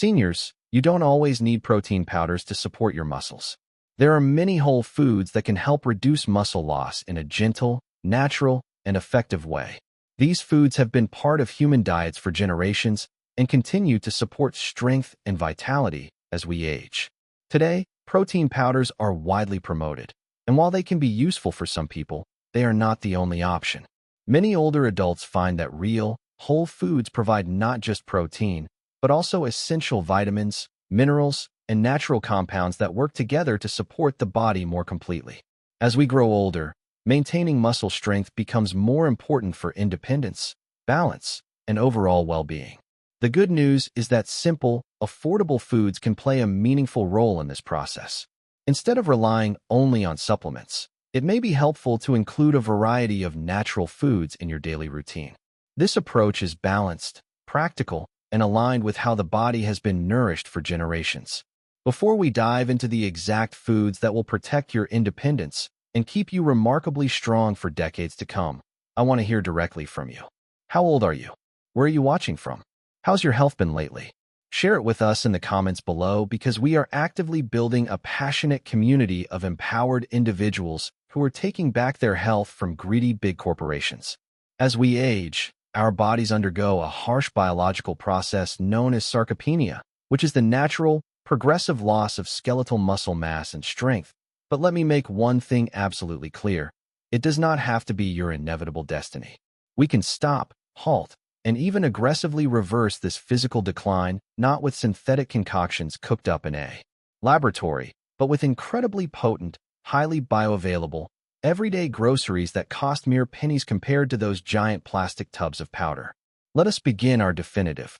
Seniors, you don't always need protein powders to support your muscles. There are many whole foods that can help reduce muscle loss in a gentle, natural, and effective way. These foods have been part of human diets for generations and continue to support strength and vitality as we age. Today, protein powders are widely promoted, and while they can be useful for some people, they are not the only option. Many older adults find that real, whole foods provide not just protein, but also essential vitamins, minerals, and natural compounds that work together to support the body more completely. As we grow older, maintaining muscle strength becomes more important for independence, balance, and overall well-being. The good news is that simple, affordable foods can play a meaningful role in this process. Instead of relying only on supplements, it may be helpful to include a variety of natural foods in your daily routine. This approach is balanced, practical, and aligned with how the body has been nourished for generations. Before we dive into the exact foods that will protect your independence and keep you remarkably strong for decades to come, I want to hear directly from you. How old are you? Where are you watching from? How's your health been lately? Share it with us in the comments below because we are actively building a passionate community of empowered individuals who are taking back their health from greedy big corporations. As we age, our bodies undergo a harsh biological process known as sarcopenia, which is the natural, progressive loss of skeletal muscle mass and strength. But let me make one thing absolutely clear. It does not have to be your inevitable destiny. We can stop, halt, and even aggressively reverse this physical decline, not with synthetic concoctions cooked up in a laboratory, but with incredibly potent, highly bioavailable, everyday groceries that cost mere pennies compared to those giant plastic tubs of powder. Let us begin our definitive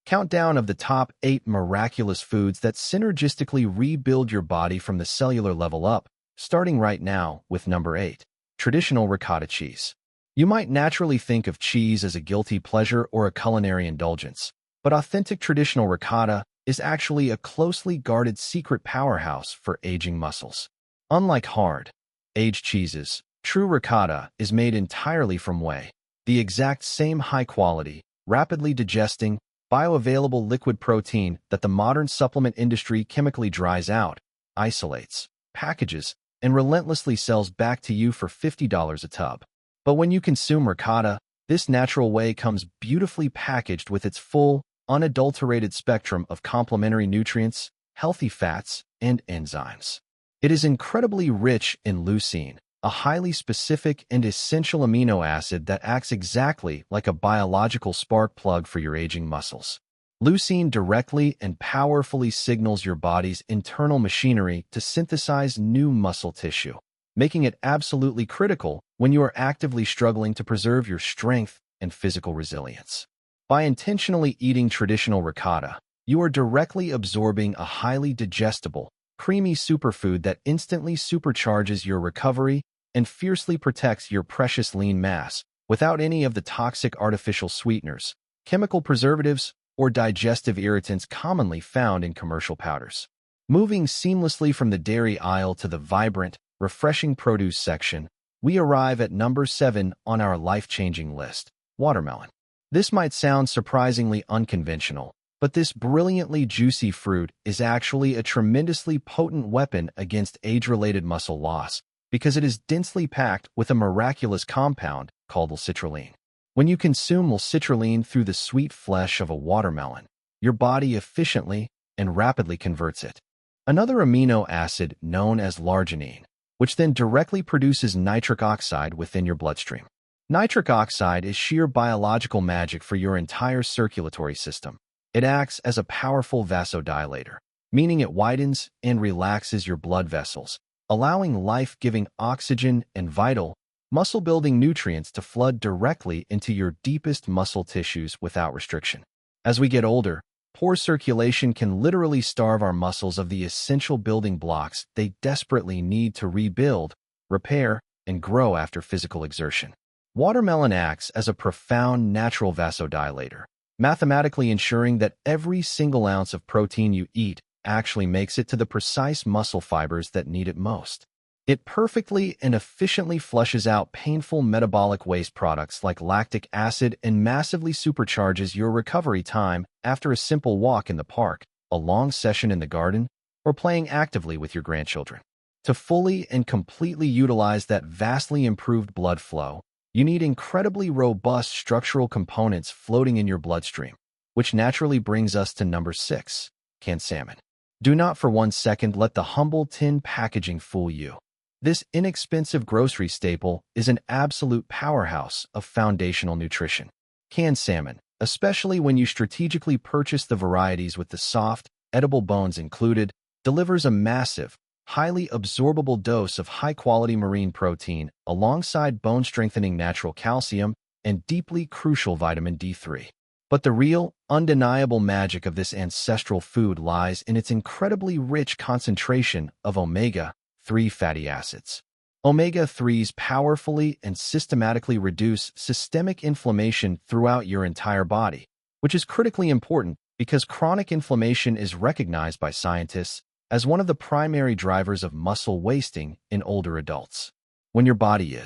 countdown of the top 8 miraculous foods that synergistically rebuild your body from the cellular level up, starting right now with number 8, traditional ricotta cheese. You might naturally think of cheese as a guilty pleasure or a culinary indulgence, but authentic traditional ricotta is actually a closely guarded secret powerhouse for aging muscles. Unlike hard, aged cheeses, true ricotta is made entirely from whey, the exact same high-quality, rapidly digesting, bioavailable liquid protein that the modern supplement industry chemically dries out, isolates, packages, and relentlessly sells back to you for $50 a tub. But when you consume ricotta, this natural whey comes beautifully packaged with its full, unadulterated spectrum of complementary nutrients, healthy fats, and enzymes. It is incredibly rich in leucine, a highly specific and essential amino acid that acts exactly like a biological spark plug for your aging muscles. Leucine directly and powerfully signals your body's internal machinery to synthesize new muscle tissue, making it absolutely critical when you are actively struggling to preserve your strength and physical resilience. By intentionally eating traditional ricotta, you are directly absorbing a highly digestible, creamy superfood that instantly supercharges your recovery and fiercely protects your precious lean mass without any of the toxic artificial sweeteners, chemical preservatives, or digestive irritants commonly found in commercial powders. Moving seamlessly from the dairy aisle to the vibrant, refreshing produce section, we arrive at number 7 on our life-changing list, watermelon. This might sound surprisingly unconventional, but this brilliantly juicy fruit is actually a tremendously potent weapon against age-related muscle loss because it is densely packed with a miraculous compound called leucine. When you consume leucine through the sweet flesh of a watermelon, your body efficiently and rapidly converts it. Another amino acid known as l'arginine, which then directly produces nitric oxide within your bloodstream. Nitric oxide is sheer biological magic for your entire circulatory system. It acts as a powerful vasodilator, meaning it widens and relaxes your blood vessels, allowing life-giving oxygen and vital, muscle-building nutrients to flood directly into your deepest muscle tissues without restriction. As we get older, poor circulation can literally starve our muscles of the essential building blocks they desperately need to rebuild, repair, and grow after physical exertion. Watermelon acts as a profound natural vasodilator, mathematically ensuring that every single ounce of protein you eat actually makes it to the precise muscle fibers that need it most. It perfectly and efficiently flushes out painful metabolic waste products like lactic acid and massively supercharges your recovery time after a simple walk in the park, a long session in the garden, or playing actively with your grandchildren. To fully and completely utilize that vastly improved blood flow, you need incredibly robust structural components floating in your bloodstream, which naturally brings us to number 6, canned salmon. Do not for 1 second let the humble tin packaging fool you. This inexpensive grocery staple is an absolute powerhouse of foundational nutrition. Canned salmon, especially when you strategically purchase the varieties with the soft, edible bones included, delivers a massive, highly absorbable dose of high-quality marine protein alongside bone-strengthening natural calcium and deeply crucial vitamin D3. But the real, undeniable magic of this ancestral food lies in its incredibly rich concentration of omega-3 fatty acids. Omega-3s powerfully and systematically reduce systemic inflammation throughout your entire body, which is critically important because chronic inflammation is recognized by scientists as one of the primary drivers of muscle wasting in older adults. When your body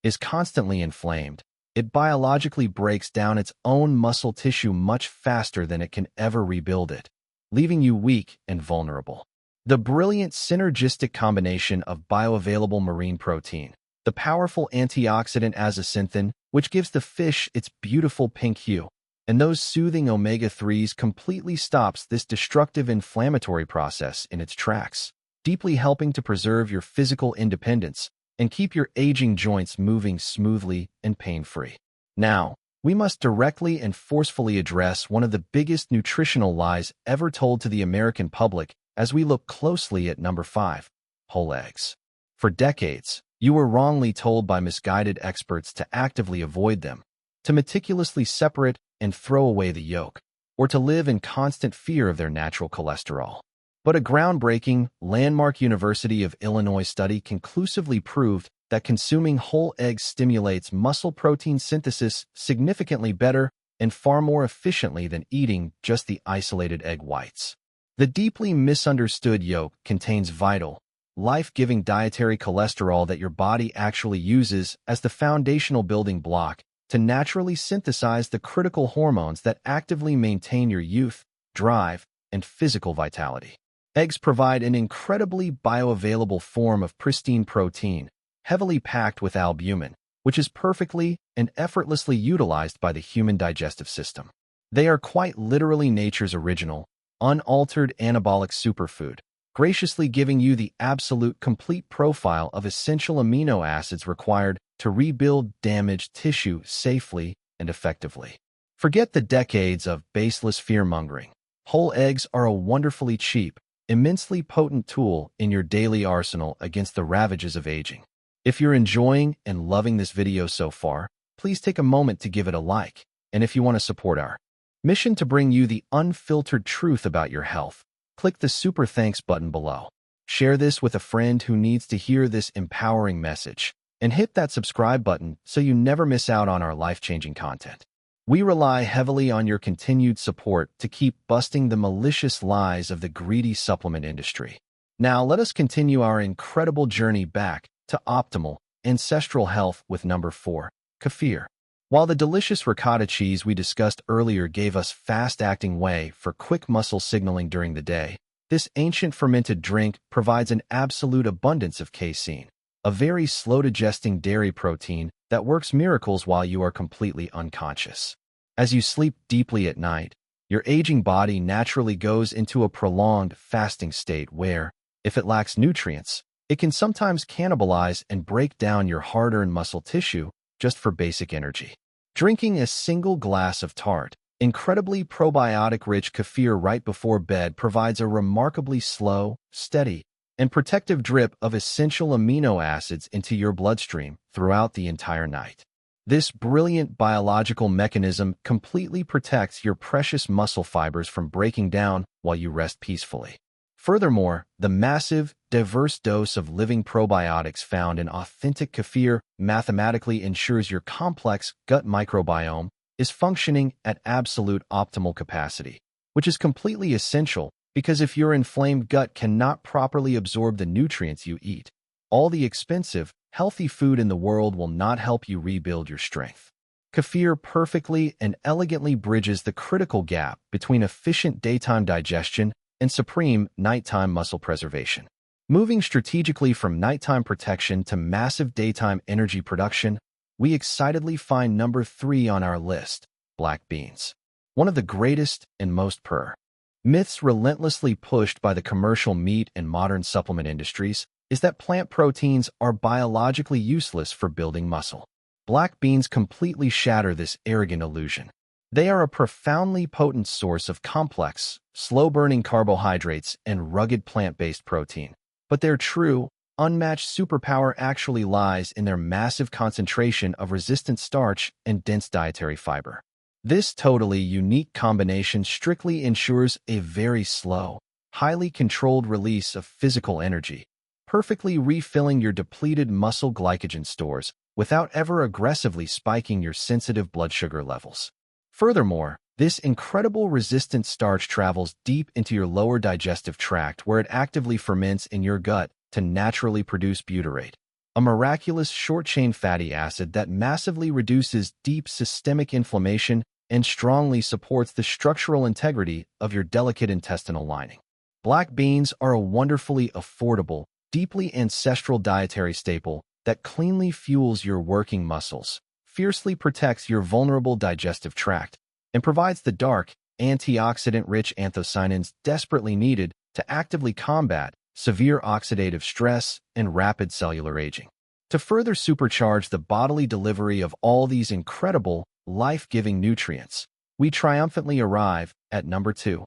is constantly inflamed, it biologically breaks down its own muscle tissue much faster than it can ever rebuild it, leaving you weak and vulnerable. The brilliant synergistic combination of bioavailable marine protein, the powerful antioxidant azacithin, which gives the fish its beautiful pink hue, and those soothing omega-3s completely stops this destructive inflammatory process in its tracks, deeply helping to preserve your physical independence and keep your aging joints moving smoothly and pain-free. Now, we must directly and forcefully address one of the biggest nutritional lies ever told to the American public as we look closely at number 5, whole eggs. For decades, you were wrongly told by misguided experts to actively avoid them, to meticulously separate and throw away the yolk, or to live in constant fear of their natural cholesterol. But a groundbreaking, landmark University of Illinois study conclusively proved that consuming whole eggs stimulates muscle protein synthesis significantly better and far more efficiently than eating just the isolated egg whites. The deeply misunderstood yolk contains vital, life-giving dietary cholesterol that your body actually uses as the foundational building block to naturally synthesize the critical hormones that actively maintain your youth, drive, and physical vitality. Eggs provide an incredibly bioavailable form of pristine protein, heavily packed with albumin, which is perfectly and effortlessly utilized by the human digestive system. They are quite literally nature's original, unaltered anabolic superfood, graciously giving you the absolute complete profile of essential amino acids required to rebuild damaged tissue safely and effectively. Forget the decades of baseless fear-mongering. Whole eggs are a wonderfully cheap, immensely potent tool in your daily arsenal against the ravages of aging. If you're enjoying and loving this video so far, please take a moment to give it a like. And if you want to support our mission to bring you the unfiltered truth about your health, click the super thanks button below. Share this with a friend who needs to hear this empowering message, and hit that subscribe button so you never miss out on our life-changing content. We rely heavily on your continued support to keep busting the malicious lies of the greedy supplement industry. Now let us continue our incredible journey back to optimal, ancestral health with number 4, Kefir. While the delicious ricotta cheese we discussed earlier gave us fast-acting whey for quick muscle signaling during the day, this ancient fermented drink provides an absolute abundance of casein, a very slow-digesting dairy protein that works miracles while you are completely unconscious. As you sleep deeply at night, your aging body naturally goes into a prolonged fasting state where, if it lacks nutrients, it can sometimes cannibalize and break down your hard-earned muscle tissue just for basic energy. Drinking a single glass of tart, incredibly probiotic-rich kefir right before bed provides a remarkably slow, steady, and protective drip of essential amino acids into your bloodstream throughout the entire night. This brilliant biological mechanism completely protects your precious muscle fibers from breaking down while you rest peacefully. Furthermore, the massive, diverse dose of living probiotics found in authentic kefir mathematically ensures your complex gut microbiome is functioning at absolute optimal capacity, which is completely essential because if your inflamed gut cannot properly absorb the nutrients you eat, All the expensive, healthy food in the world will not help you rebuild your strength. Kefir perfectly and elegantly bridges the critical gap between efficient daytime digestion and supreme nighttime muscle preservation. Moving strategically from nighttime protection to massive daytime energy production, we excitedly find number 3 on our list, black beans. One of the greatest and most myths relentlessly pushed by the commercial meat and modern supplement industries is that plant proteins are biologically useless for building muscle. Black beans completely shatter this arrogant illusion. They are a profoundly potent source of complex, slow-burning carbohydrates and rugged plant-based protein. But their true, unmatched superpower actually lies in their massive concentration of resistant starch and dense dietary fiber. This totally unique combination strictly ensures a very slow, highly controlled release of physical energy, perfectly refilling your depleted muscle glycogen stores without ever aggressively spiking your sensitive blood sugar levels. Furthermore, this incredible resistant starch travels deep into your lower digestive tract where it actively ferments in your gut to naturally produce butyrate, a miraculous short-chain fatty acid that massively reduces deep systemic inflammation and strongly supports the structural integrity of your delicate intestinal lining. Black beans are a wonderfully affordable, deeply ancestral dietary staple that cleanly fuels your working muscles, fiercely protects your vulnerable digestive tract, and provides the dark, antioxidant-rich anthocyanins desperately needed to actively combat severe oxidative stress and rapid cellular aging. To further supercharge the bodily delivery of all these incredible, life-giving nutrients, we triumphantly arrive at number 2,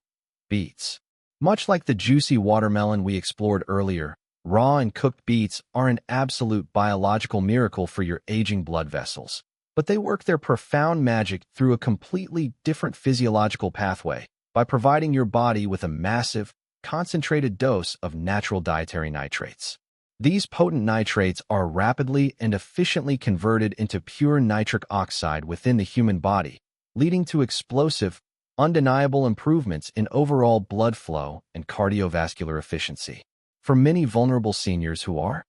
beets. Much like the juicy watermelon we explored earlier, raw and cooked beets are an absolute biological miracle for your aging blood vessels. But they work their profound magic through a completely different physiological pathway by providing your body with a massive, concentrated dose of natural dietary nitrates. These potent nitrates are rapidly and efficiently converted into pure nitric oxide within the human body, leading to explosive, undeniable improvements in overall blood flow and cardiovascular efficiency. For many vulnerable seniors who are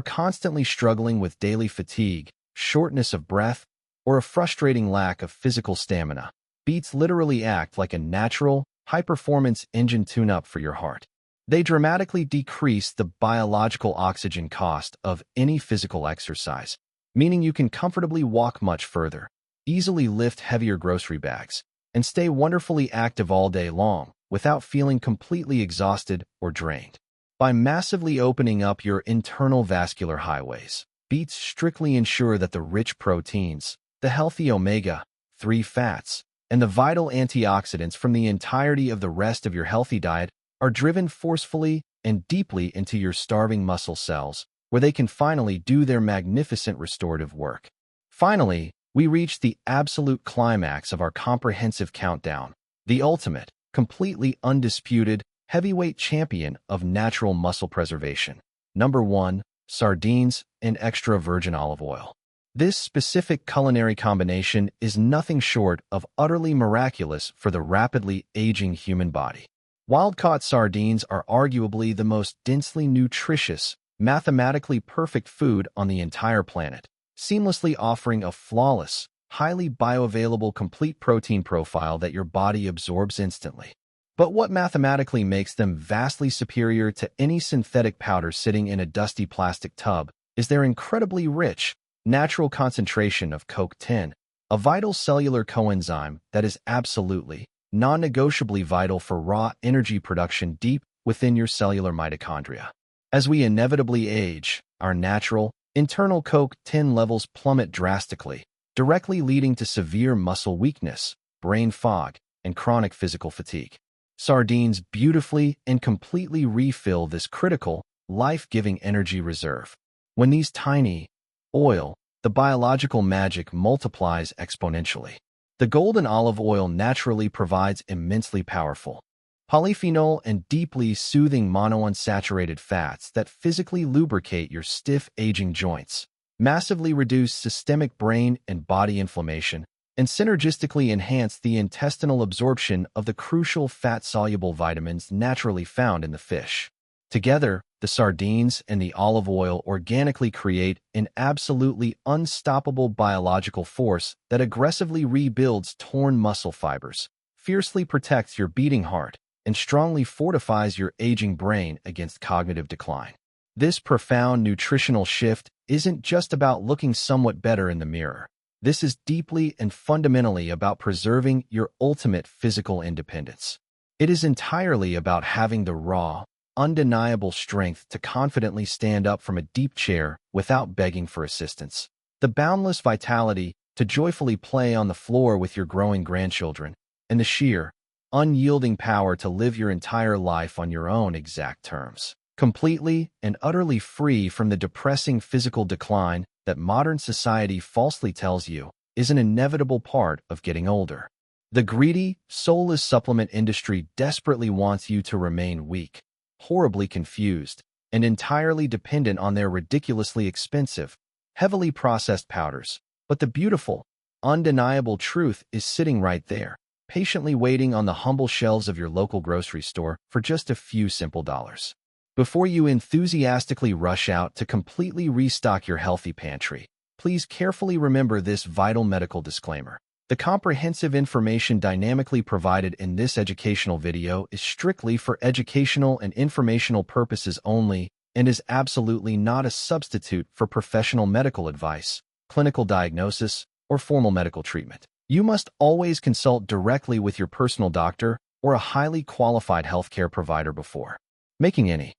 constantly struggling with daily fatigue, shortness of breath, or a frustrating lack of physical stamina, beets literally act like a natural, high-performance engine tune-up for your heart. They dramatically decrease the biological oxygen cost of any physical exercise, meaning you can comfortably walk much further, easily lift heavier grocery bags, and stay wonderfully active all day long without feeling completely exhausted or drained. By massively opening up your internal vascular highways, beets strictly ensure that the rich proteins, the healthy omega-3 fats, and the vital antioxidants from the entirety of the rest of your healthy diet are driven forcefully and deeply into your starving muscle cells, where they can finally do their magnificent restorative work. Finally, we reach the absolute climax of our comprehensive countdown, the ultimate, completely undisputed, heavyweight champion of natural muscle preservation. Number 1. Sardines and extra virgin olive oil. This specific culinary combination is nothing short of utterly miraculous for the rapidly aging human body. Wild-caught sardines are arguably the most densely nutritious, mathematically perfect food on the entire planet, seamlessly offering a flawless, highly bioavailable complete protein profile that your body absorbs instantly. But what mathematically makes them vastly superior to any synthetic powder sitting in a dusty plastic tub is their incredibly rich, natural concentration of CoQ10, a vital cellular coenzyme that is absolutely, non-negotiably vital for raw energy production deep within your cellular mitochondria. As we inevitably age, our natural, internal CoQ10 levels plummet drastically, directly leading to severe muscle weakness, brain fog, and chronic physical fatigue. Sardines beautifully and completely refill this critical, life-giving energy reserve. When these tiny, the biological magic multiplies exponentially. The golden olive oil naturally provides immensely powerful polyphenol and deeply soothing monounsaturated fats that physically lubricate your stiff, aging joints, massively reduce systemic brain and body inflammation, and synergistically enhance the intestinal absorption of the crucial fat-soluble vitamins naturally found in the fish. Together, the sardines and the olive oil organically create an absolutely unstoppable biological force that aggressively rebuilds torn muscle fibers, fiercely protects your beating heart, and strongly fortifies your aging brain against cognitive decline. This profound nutritional shift isn't just about looking somewhat better in the mirror. This is deeply and fundamentally about preserving your ultimate physical independence. It is entirely about having the raw, undeniable strength to confidently stand up from a deep chair without begging for assistance. The boundless vitality to joyfully play on the floor with your growing grandchildren, and the sheer, unyielding power to live your entire life on your own exact terms, completely and utterly free from the depressing physical decline that modern society falsely tells you is an inevitable part of getting older. The greedy, soulless supplement industry desperately wants you to remain weak, horribly confused, and entirely dependent on their ridiculously expensive, heavily processed powders. But the beautiful, undeniable truth is sitting right there, patiently waiting on the humble shelves of your local grocery store for just a few simple dollars. Before you enthusiastically rush out to completely restock your healthy pantry, please carefully remember this vital medical disclaimer. The comprehensive information dynamically provided in this educational video is strictly for educational and informational purposes only and is absolutely not a substitute for professional medical advice, clinical diagnosis, or formal medical treatment. You must always consult directly with your personal doctor or a highly qualified healthcare provider before making any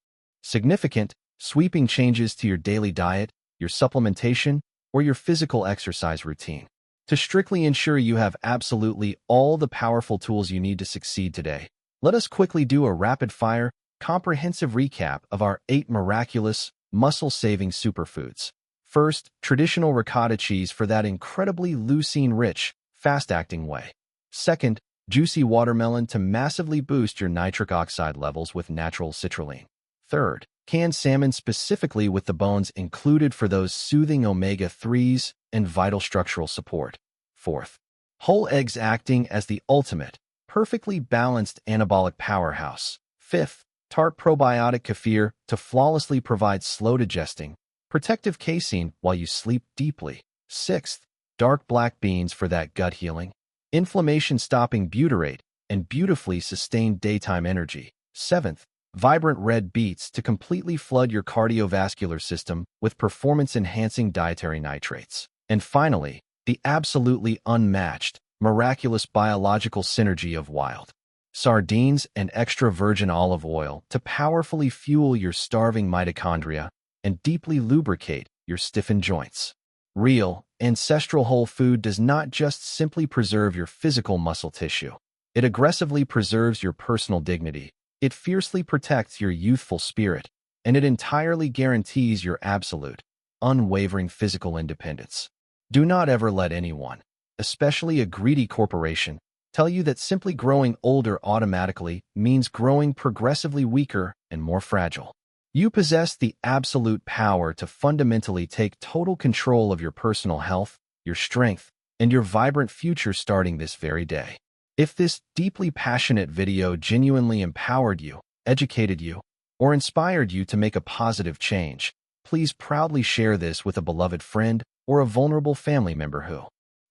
significant, sweeping changes to your daily diet, your supplementation, or your physical exercise routine. To strictly ensure you have absolutely all the powerful tools you need to succeed today, let us quickly do a rapid-fire, comprehensive recap of our 8 miraculous, muscle-saving superfoods. First, traditional ricotta cheese for that incredibly leucine-rich, fast-acting whey. Second, juicy watermelon to massively boost your nitric oxide levels with natural citrulline. Third, canned salmon specifically with the bones included for those soothing omega-3s and vital structural support. Fourth, whole eggs acting as the ultimate, perfectly balanced anabolic powerhouse. Fifth, tart probiotic kefir to flawlessly provide slow-digesting, protective casein while you sleep deeply. Sixth, dark black beans for that gut healing, inflammation-stopping butyrate, and beautifully sustained daytime energy. Seventh, vibrant red beets to completely flood your cardiovascular system with performance-enhancing dietary nitrates. And finally, the absolutely unmatched, miraculous biological synergy of wild sardines and extra virgin olive oil to powerfully fuel your starving mitochondria and deeply lubricate your stiffened joints. Real, ancestral whole food does not just simply preserve your physical muscle tissue. It aggressively preserves your personal dignity. It fiercely protects your youthful spirit, and it entirely guarantees your absolute, unwavering physical independence. Do not ever let anyone, especially a greedy corporation, tell you that simply growing older automatically means growing progressively weaker and more fragile. You possess the absolute power to fundamentally take total control of your personal health, your strength, and your vibrant future starting this very day. If this deeply passionate video genuinely empowered you, educated you, or inspired you to make a positive change, please proudly share this with a beloved friend or a vulnerable family member who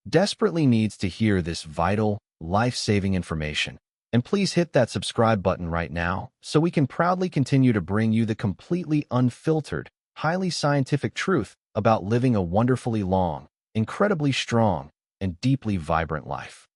desperately needs to hear this vital, life-saving information. And please hit that subscribe button right now so we can proudly continue to bring you the completely unfiltered, highly scientific truth about living a wonderfully long, incredibly strong, and deeply vibrant life.